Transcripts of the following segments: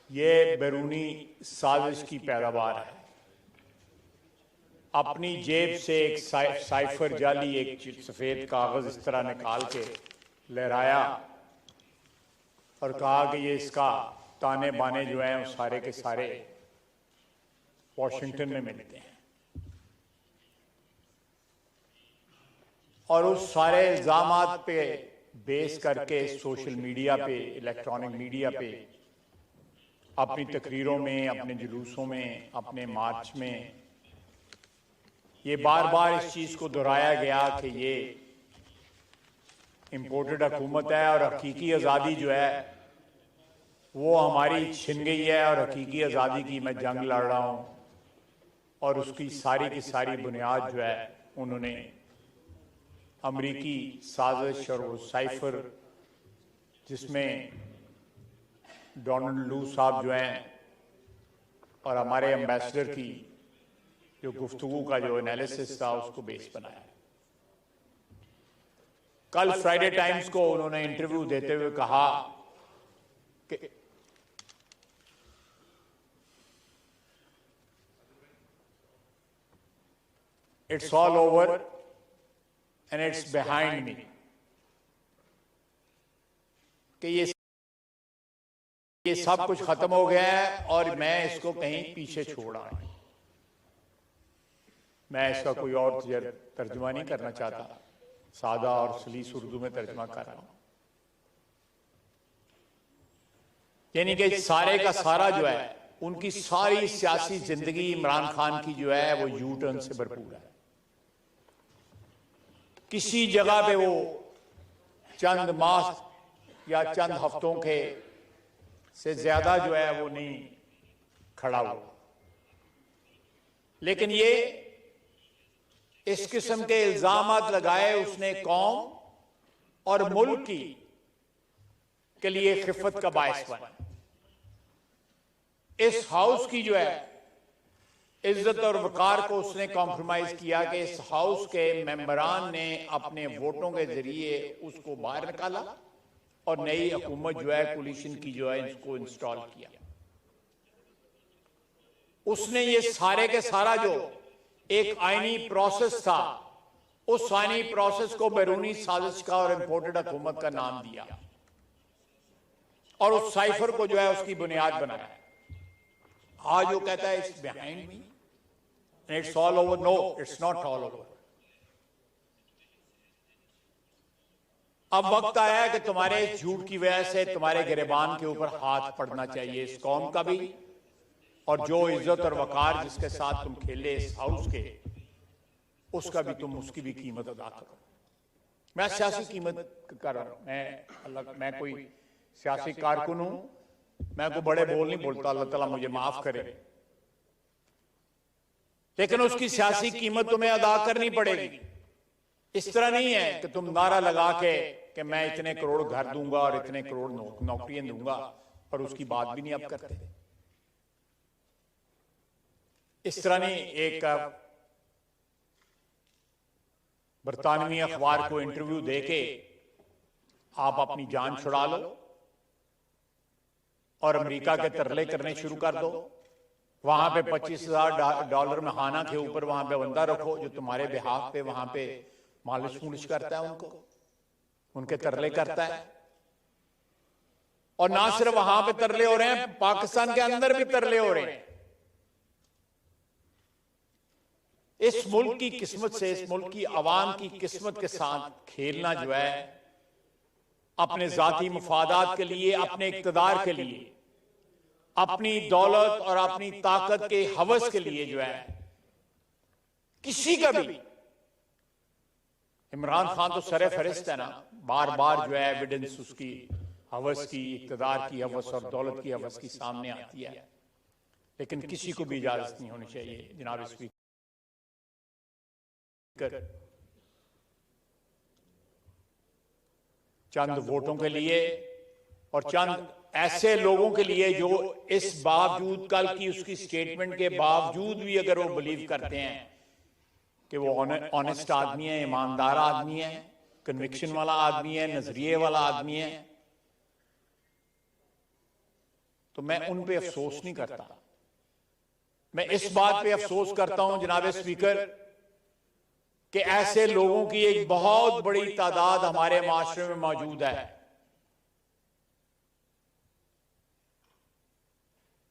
ये बैरूनी साजिश की पैदावार है। अपनी जेब से एक साइफर जाली, एक सफेद कागज इस तरह निकाल के लहराया और कहा कि ये इसका ताने बाने जो हैं वो सारे के सारे वॉशिंगटन में मिलते हैं। और उस सारे इल्जामात पे बेस करके सोशल मीडिया पे, इलेक्ट्रॉनिक मीडिया पे, अपनी तकरीरों में, अपने जुलूसों में, अपने मार्च में ये बार बार इस चीज को दोहराया गया कि ये इंपोर्टेड हुकूमत है और हकीकी आज़ादी जो है वो हमारी छिन गई है और हकीकी आज़ादी की मैं जंग लड़ रहा हूं। और उसकी सारी की सारी बुनियाद जो है उन्होंने अमरीकी साजिश और वो साइफर जिसमें डोनाल्ड लू साहब जो हैं और हमारे एम्बेसडर की जो गुफ्तगू का जो एनालिसिस था उसको बेस बनाया। कल फ्राइडे टाइम्स को उन्होंने इंटरव्यू देते हुए कहा कि it's all over and it's behind मी, कि ये सब कुछ खत्म हो गया है और मैं इसको कहीं पीछे छोड़ रहा हूं। मैं इसका कोई और तर्जुमा नहीं करना चाहता, सादा और सलीस उर्दू में तर्जुमा कर रहा हूं। यानी कि सारे का सारा जो है उनकी सारी सियासी जिंदगी इमरान खान की जो है वो यू टर्न से भरपूर है। किसी जगह पे वो चंद माह या चंद हफ्तों के से ज्यादा जो है वो नहीं खड़ा हुआ। लेकिन ये इस किस्म के इल्जामात लगाए उसने कौम और मुल्क की के लिए खिफत का बायस बना। इस हाउस की जो है इज्जत और वकार को उसने कॉम्प्रोमाइज किया कि इस हाउस के मेंबरान ने अपने वोटों के जरिए उसको बाहर निकाला और नई हुकूमत जो है कोलिशन की जो है इसको इंस्टॉल किया। उसने ये सारे के सारा जो एक आईनी प्रोसेस था उस आईनी प्रोसेस को बैरूनी साजिश का और इंपोर्टेड हुकूमत का नाम दिया और उस साइफर को जो है उसकी बुनियाद बनाया। आज वो कहता है it's behind me and it's all over. No, it's not all over. अब वक्त आया है कि तुम्हारे इस झूठ की वजह से तुम्हारे गिरबान के ऊपर हाथ पड़ना चाहिए, इस कौम का भी, और जो इज्जत और वकार जिसके साथ तुम खेले इस हाउस के, उसका भी तुम उसकी भी कीमत अदा करो। मैं सियासी कीमत कर रहा हूं, मैं कोई सियासी कारकुन हूं, मैं कोई बड़े बोल नहीं बोलता, अल्लाह ताला मुझे माफ करे, लेकिन उसकी सियासी कीमत तुम्हें अदा करनी पड़ेगी। इस तरह नहीं है कि तुम नारा लगा के कि मैं इतने करोड़ घर दूंगा और इतने करोड़ नौकरियां दूंगा और उसकी बात भी नहीं अब करते। इस तरह नहीं। एक बरतानवी अखबार को इंटरव्यू देके आप अपनी जान छुड़ा लो और अमेरिका के तरले करने शुरू कर दो। वहां पे $25,000 में हाना के ऊपर वहां पे बंदा रखो जो तुम्हारे बिहाफ पे वहां पे मालिश मुलिश करता है, उनको उनके तरले करता है। और ना सिर्फ वहां पे तरले हो रहे हैं, पाकिस्तान के अंदर भी तरले हो रहे हैं। इस मुल्क की किस्मत से, इस मुल्क की आवाम की किस्मत के साथ खेलना जो है अपने जाती मुफादात के लिए, अपने इक्तदार के लिए, अपनी दौलत और अपनी ताकत के हवस के लिए जो है किसी का भी, इमरान खान तो सरे फरिश्त है ना, बार बार जो है एविडेंस उसकी हवस की, इक्तदार की हवस और दौलत की हवस की सामने आती है। लेकिन किसी को भी इजाजत नहीं होनी चाहिए जनाब स्पीकर चंद वोटों के लिए और चंद ऐसे लोगों के लिए जो इस बावजूद, कल की उसकी स्टेटमेंट के बावजूद भी अगर वो बिलीव करते हैं कि वो ऑनेस्ट आदमी है, ईमानदार आदमी है, कन्विक्शन वाला आदमी है, नजरिए वाला आदमी है, तो मैं उन पे अफसोस नहीं करता। मैं इस बात पे अफसोस करता हूं जनाब स्पीकर कि ऐसे लोगों की एक बहुत बड़ी तादाद हमारे माशरे में मौजूद है।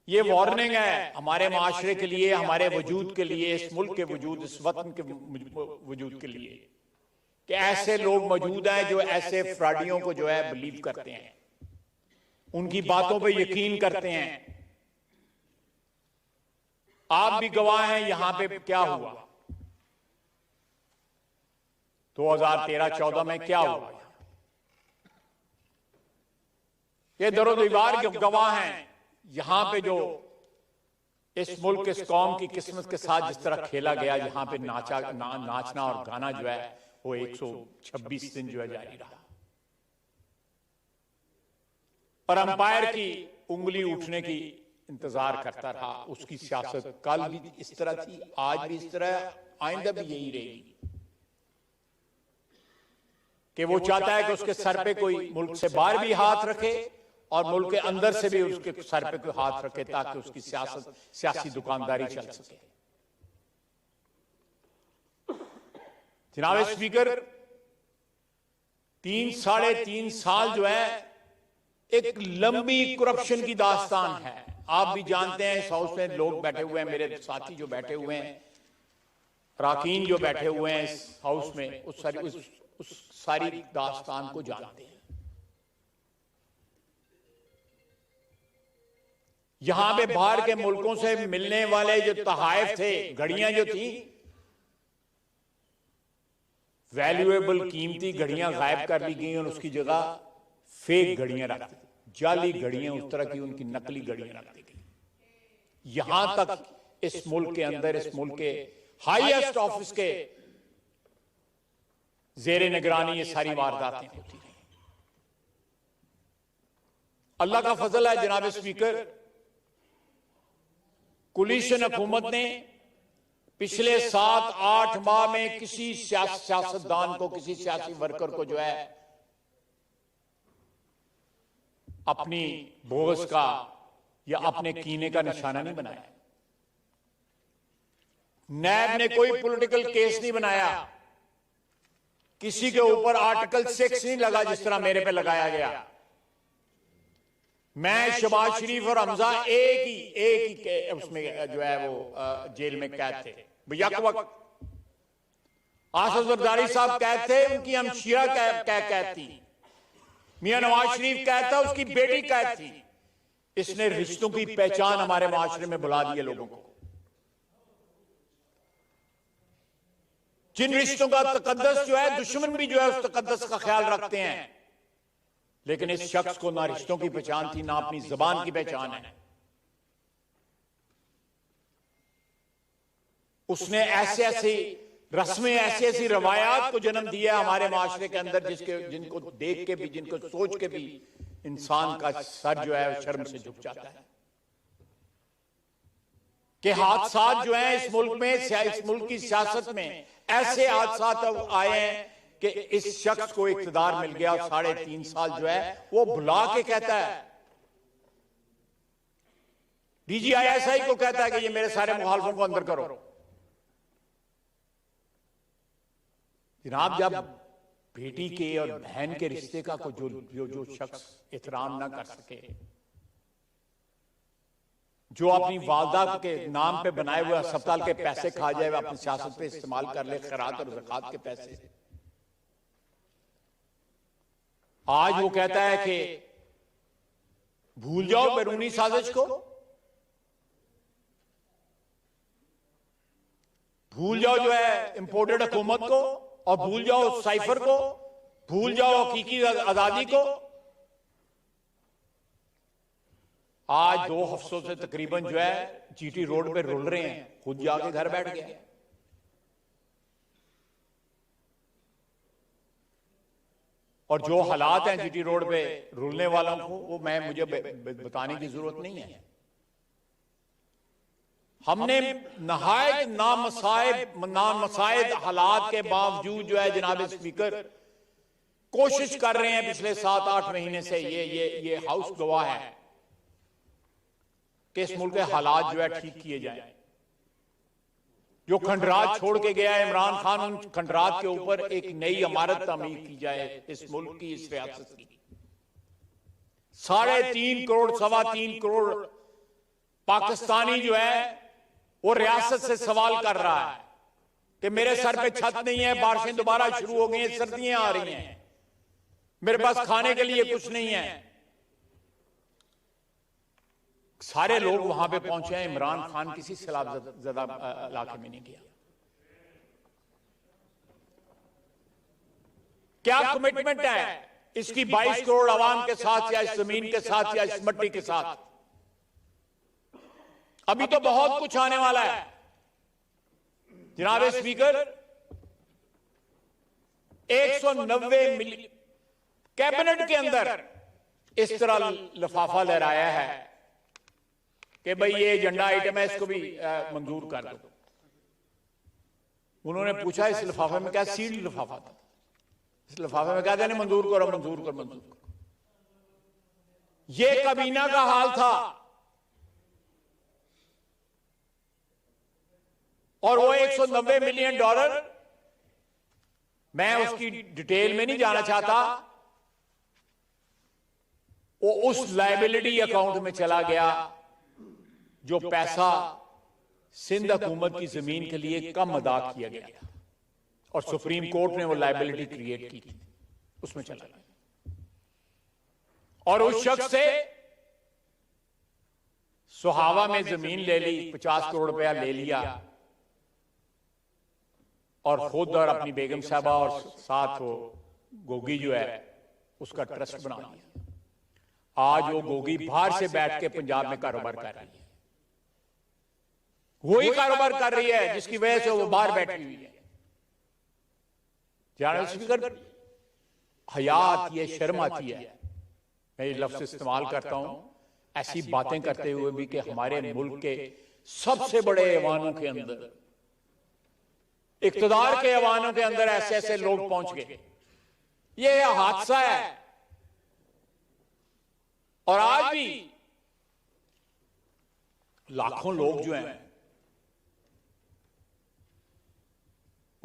ये वार्निंग है हमारे माशरे के लिए, हमारे वजूद के लिए, इस मुल्क के वजूद, इस वतन के वजूद के लिए, कि ऐसे लोग मौजूद हैं जो ऐसे फ्रॉडियों को जो है बिलीव करते हैं, उनकी बातों पे यकीन करते हैं। आप भी गवाह हैं यहां पे क्या हुआ 2013-14 में क्या हुआ। ये दरो दीवार के गवाह हैं यहां पे जो इस मुल्क, इस कौम की किस्मत के साथ जिस तरह खेला गया, यहां पे नाचना और गाना जो है वो 126 दिन जो है जारी रहा, और अंपायर की उंगली उठने की इंतजार करता रहा। उसकी सियासत कल भी इस तरह थी, आज भी इस तरह, आइंदा भी यही रहेगी कि वो चाहता है कि उसके सर पे कोई मुल्क से बाहर भी हाथ रखे और मुल्क के अंदर से भी उसके सर पे कोई हाथ रखे, ताकि उसकी सियासी दुकानदारी चल सके। जनाब स्पीकर, 3-3.5 साल जो है एक लंबी करप्शन की दास्तान है। आप भी जानते हैं, इस हाउस में लोग बैठे हुए हैं, मेरे साथी जो बैठे हुए हैं, राकीन जो बैठे हुए हैं इस हाउस में, उस सारी दास्तान को जानते हैं। यहां पे बाहर के मुल्कों से मिलने वाले जो तहाइफ थे, घड़ियां जो थी, वैल्यूएबल कीमती घड़ियां गायब कर ली गई और उसकी जगह फेक घड़ियां रख दी, जाली घड़ियां, उस तरह की उनकी नकली घड़ियां रख दी गई। यहां तक इस मुल्क के अंदर, इस मुल्क के हाईएस्ट ऑफिस के जेरे निगरानी ये सारी वारदातें होती रही। अल्लाह का फजल है जनाब स्पीकर, कोलिशन हुकूमत ने पिछले 7-8 माह में किसी सियासतदान को, किसी सियासी वर्कर को जो है अपनी बोझ का या अपने कीने का निशाना नहीं बनाया। नैब ने कोई पॉलिटिकल केस नहीं बनाया, किसी के ऊपर आर्टिकल 6 नहीं लगा जिस तरह मेरे पे लगाया गया। मैं, शहबाज शरीफ और हमजा एक ही उसमें जो है वो जेल में कैद थे। आसद जरदारी साहब कैद थे, उनकी हमशीरा कैद थी, मियां नवाज शरीफ कैद था, उसकी बेटी कैद थी। इसने रिश्तों की पहचान हमारे माशरे में बुला दी है लोगों को। जिन रिश्तों का तकद्दस जो है, दुश्मन भी जो है उस तकद्दस का ख्याल रखते हैं, लेकिन इस शख्स को ना रिश्तों की पहचान थी, ना अपनी जुबान की पहचान है। उसने ऐसी रस्में, ऐसी रवायात को जन्म दिया हमारे माशरे के अंदर, जिनको देख के भी, जिनको सोच के भी इंसान का सर जो है शर्म से झुक जाता है। कि हादसात जो हैं इस मुल्क में, इस मुल्क की सियासत में ऐसे हादसात आए हैं कि इस शख्स को इख्तिदार मिल गया, 3.5 साल जो है वो भुला के कहता है, DGI को कहता है कि ये मेरे सारे मुखालफों को अंदर करो। जनाब, जब बेटी के और बहन के रिश्ते का को जो शख्स एहतराम ना कर सके, जो अपनी वालदा के नाम पे बनाए हुए अस्पताल के पैसे खा जाए, अपनी सियासत पे इस्तेमाल कर ले, खैरात और ज़कात के पैसे, आज वो कहता है कि भूल जाओ बैरूनी साजिश को, भूल जाओ जो है इंपोर्टेड हुकूमत को, और भूल जाओ साइफर को, भूल जाओ हकीकी आजादी को। आज 2 हफ्तों से तकरीबन जो है GT रोड पे रुल रहे हैं, खुद जाके घर बैठ गए। और जो हालात हैं GT रोड पे रुलने वालों को, वो मुझे बताने की जरूरत नहीं है। हमने नहायत नामसाइद हालात के बावजूद जो है जनाब स्पीकर कोशिश कर रहे हैं पिछले 7-8 महीने से, ये हाउस गवाह है कि इस मुल्क के हालात जो है ठीक किए जाएं। जो खंडरात छोड़ के गया है इमरान खान, उन खंडरात के ऊपर एक नई इमारत तामीर की जाए इस मुल्क की, इस रियासत की। 3.5 करोड़ 3.25 करोड़ पाकिस्तानी जो है वो रियासत से सवाल कर रहा है कि मेरे सर पे छत नहीं है, बारिशें दोबारा शुरू हो गई हैं, सर्दियां आ रही हैं, मेरे पास खाने के लिए कुछ नहीं है। सारे लोग वहां पे पहुंचे हैं, इमरान खान किसी सैलाब-ज़दा इलाके में नहीं गया। क्या कमिटमेंट है इसकी 22 करोड़ आवाम के साथ, या इस जमीन के साथ, या इस मट्टी के साथ? अभी तो बहुत कुछ आने वाला है जनाब स्पीकर। 190 मिलियन कैबिनेट के अंदर इस तरह लिफाफा लहराया है कि भाई ये एजेंडा आइटम है, इसको भी मंजूर कर दो। उन्होंने पूछा इस लिफाफे में क्या, सील्ड लिफाफा था, इस लिफाफे में क्या था, मंजूर करो मंजूर करो मंजूर करो। ये काबीना का हाल था। और वो $190 मिलियन, मैं उसकी डिटेल में नहीं जाना चाहता, वो उस लायबिलिटी अकाउंट में चला गया जो पैसा सिंध हुकूमत की जमीन के लिए कम अदा किया गया था, और सुप्रीम कोर्ट ने वो लायबिलिटी क्रिएट की थी, उसमें चला गया। और उस शख्स से सुहावा में जमीन ले ली, 50 करोड़ रुपया ले लिया, और खुद और अपनी बेगम साहबा और साथ वो गोगी जो है उसका ट्रस्ट बना लिया। आज वो गोगी बाहर से बैठ के पंजाब में कारोबार कर रही है, वही कारोबार कर रही है जिसकी वजह से वो बाहर बैठी हुई है। जनाब स्पीकर, हया आती है, शर्म आती है, मैं ये लफ्ज इस्तेमाल करता हूं ऐसी बातें करते हुए भी कि हमारे मुल्क के सबसे बड़े ऐवानों के अंदर, इक्तदार के ऐवानों के अंदर ऐसे ऐसे लोग पहुंच गए। ये हादसा है। और आज भी लाखों लोग जो हैं,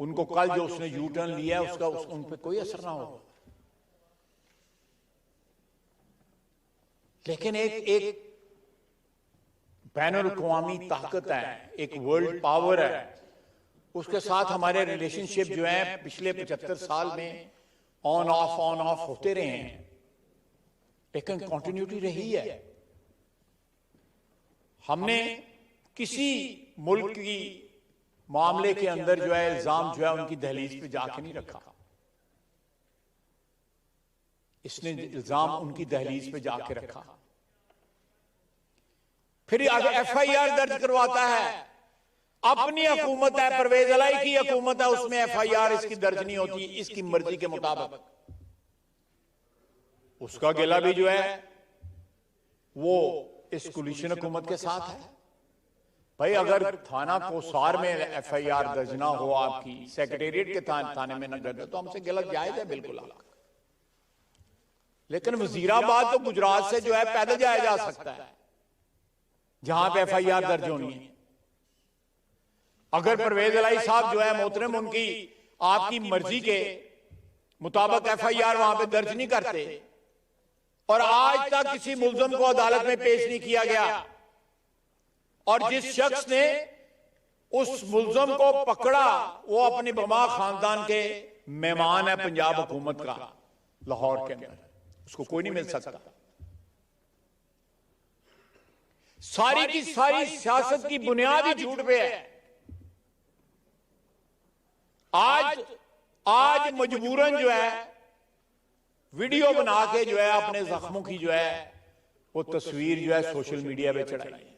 उनको कल जो उसने यू टर्न लिया है उसका उन पर कोई असर ना हो। लेकिन एक बैनुल-अक़वामी ताकत है, एक वर्ल्ड पावर है, उसके साथ हमारे रिलेशनशिप जो है पिछले 75 साल में ऑन ऑफ होते रहे हैं, लेकिन कंटिन्यूटी रही है। हमने किसी मुल्क की मामले के अंदर जो है इल्जाम जो है उनकी दहलीज पे जाके नहीं रखा, इसने इल्जाम उनकी दहलीज पे जाके रखा। फिर आगे FIR दर्ज करवाता है। अपनी हुकूमत है, परवेज अलाई की हुकूमत है, उसमें FIR इसकी दर्ज नहीं होती इसकी मर्जी के मुताबिक। उसका गिला भी जो है वो इस कोलिशन हुकूमत के साथ है। भाई अगर थाना कोसार में FIR दर्ज ना हो, आपकी सेक्रेटेरिएट के थाने में ना दर्ज हो, तो हमसे गलत जायज है बिल्कुल आपका। लेकिन वजीराबाद तो गुजरात से जो है पैदल जाया जा सकता है जहां पे FIR दर्ज होनी है। अगर परवेज अलाई साहब जो है मोहतरम, उनकी आपकी मर्जी के मुताबिक FIR वहां पे दर्ज नहीं करते, और आज तक किसी मुलजम को अदालत में पेश नहीं किया गया, और जिस शख्स ने उस मुलजम को पकड़ा वो अपने बमा खानदान के मेहमान है पंजाब हुकूमत का लाहौर के अंदर, उसको कोई नहीं मिल सकता। सारी की सारी सियासत की बुनियाद ही झूठ पे है। आज मजबूरन जो है वीडियो बना के जो है अपने जख्मों की जो है वो तस्वीर जो है सोशल मीडिया पे चढ़ाई है।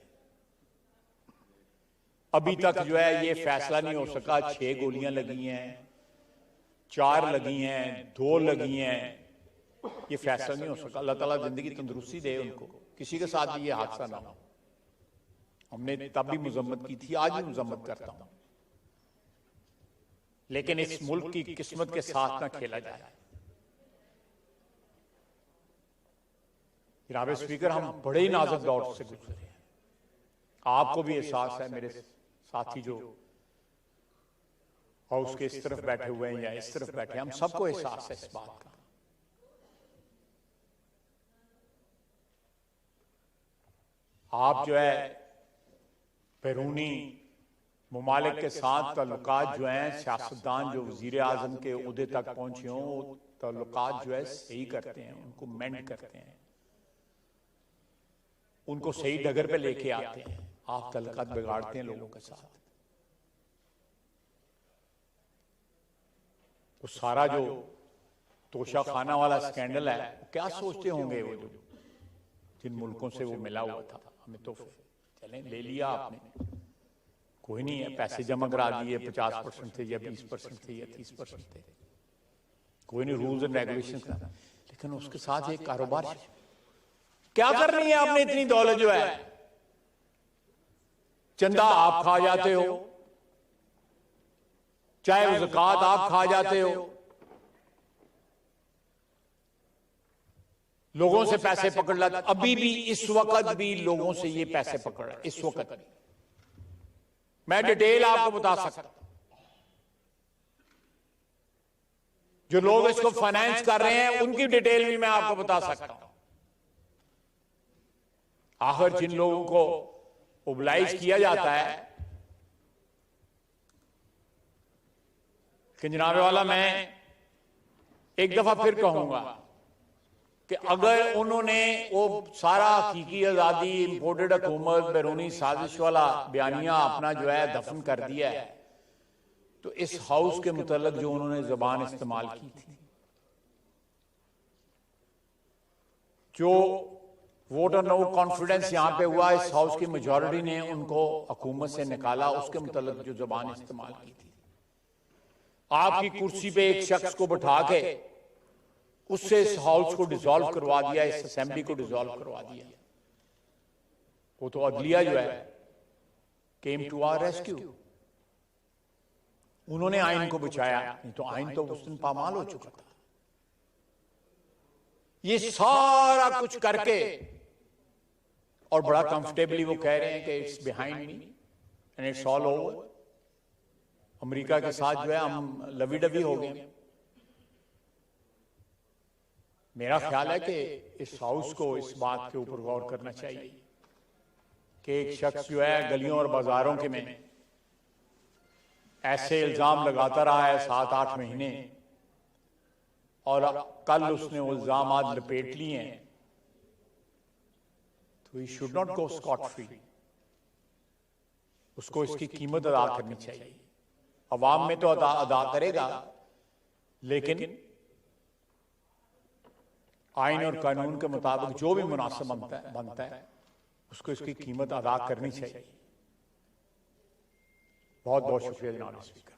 अभी तक जो है ये फैसला नहीं हो सका, 6 गोलियां लगी हैं, 4 लगी हैं, 2 लगी हैं, ये फैसला नहीं हो सका। अल्लाह ताला जिंदगी तंदुरुस्ती दे उनको, किसी के साथ भी ये हादसा ना हो। हमने तब भी मुजम्मत की थी, आज भी मुजम्मत करता हूं, लेकिन इस मुल्क की किस्मत के साथ ना खेला जाए। जनाब स्पीकर, हम बड़े ही नाजुक दौर से गुजरे हैं। आपको भी एहसास है, मेरे साथी जो हाउस के इस तरफ बैठे हुए हैं या इस तरफ बैठे हैं, हम सबको एहसास है इस बात का। आप जो है बैरूनी मुमालिक के साथ ताल्लुकात जो हैं, सियासतदान जो वजीर आजम के ओहदे तक पहुंचे हों, वो ताल्लुकात जो है सही करते हैं, उनको मेंड करते हैं, उनको सही डगर पे लेके आते हैं। आप ताल्लुकात बिगाड़ते हैं लोगों के साथ। वो सारा जो तोशा खाना वाला स्कैंडल है, क्या सोचते होंगे वो जो जिन मुल्कों से वो मिला हुआ था हमें, तो चलें ले लिया आपने, कोई नहीं है, पैसे जमा करा दिए, 50% थे या 20% थे या 30% थे, कोई नहीं, रूल्स एंड रेगुलेशन का। लेकिन उसके साथ एक कारोबार क्या करनी है आपने? इतनी दौलत जो है, चंदा आप खा जाते हो, चाहे ज़कात आप खा जाते हो, लोगों से पैसे पकड़ लाते। अभी भी इस वक्त भी लोगों से ये पैसे पकड़ रहे, इस वक्त मैं डिटेल आपको बता सकता हूं। जो लोग इसको फाइनेंस कर रहे हैं उनकी डिटेल भी मैं आपको बता सकता हूं। आखिर जिन लोगों को ओबलाइज किया जाता है कि जनाब वाला, मैं एक दफा फिर कहूंगा कि अगर उन्होंने वो सारा हकीकी आजादी, इंपोर्टेड हुकूमत, बैरूनी साजिश वाला बयानिया अपना जो है दफन कर दिया है, तो इस हाउस के मुतल्लिक जो उन्होंने जबान इस्तेमाल की थी, जो वोट और नो कॉन्फिडेंस यहां पे हुआ, इस हाउस की मेजॉरिटी ने उनको हुकूमत से निकाला, उसके मुतल्लिक जो जबान इस्तेमाल की थी, आपकी कुर्सी पे एक शख्स को बैठा के उससे इस हाउस को डिसॉल्व करवा दिया, इस असेंबली को डिसॉल्व करवा दिया। वो तो अदलिया जो है केम टू आवर रेस्क्यू, उन्होंने आइन को बचाया, नहीं तो आइन तो उस दिन पामाल हो चुका था। ये सारा कुछ करके और बड़ा कंफर्टेबली वो कह रहे हैं कि it's behind me and it's all over. America के साथ जो है हम लवी डवी हो गए। मेरा ख्याल है कि इस हाउस को इस बात के ऊपर गौर करना चाहिए कि एक शख्स जो है गलियों और बाजारों के में ऐसे इल्जाम लगाता रहा है 7-8 महीने, और कल उसने वो इल्जाम आज लपेट लिए हैं, तो he should not go Scott free. उसको इसकी कीमत अदा करनी चाहिए। अवाम में तो अदा करेगा, लेकिन आइन और कानून के मुताबिक जो भी मुनासिब बनता है उसको इसकी कीमत अदा करनी चाहिए। बहुत बहुत शुक्रिया जनाब स्पीकर।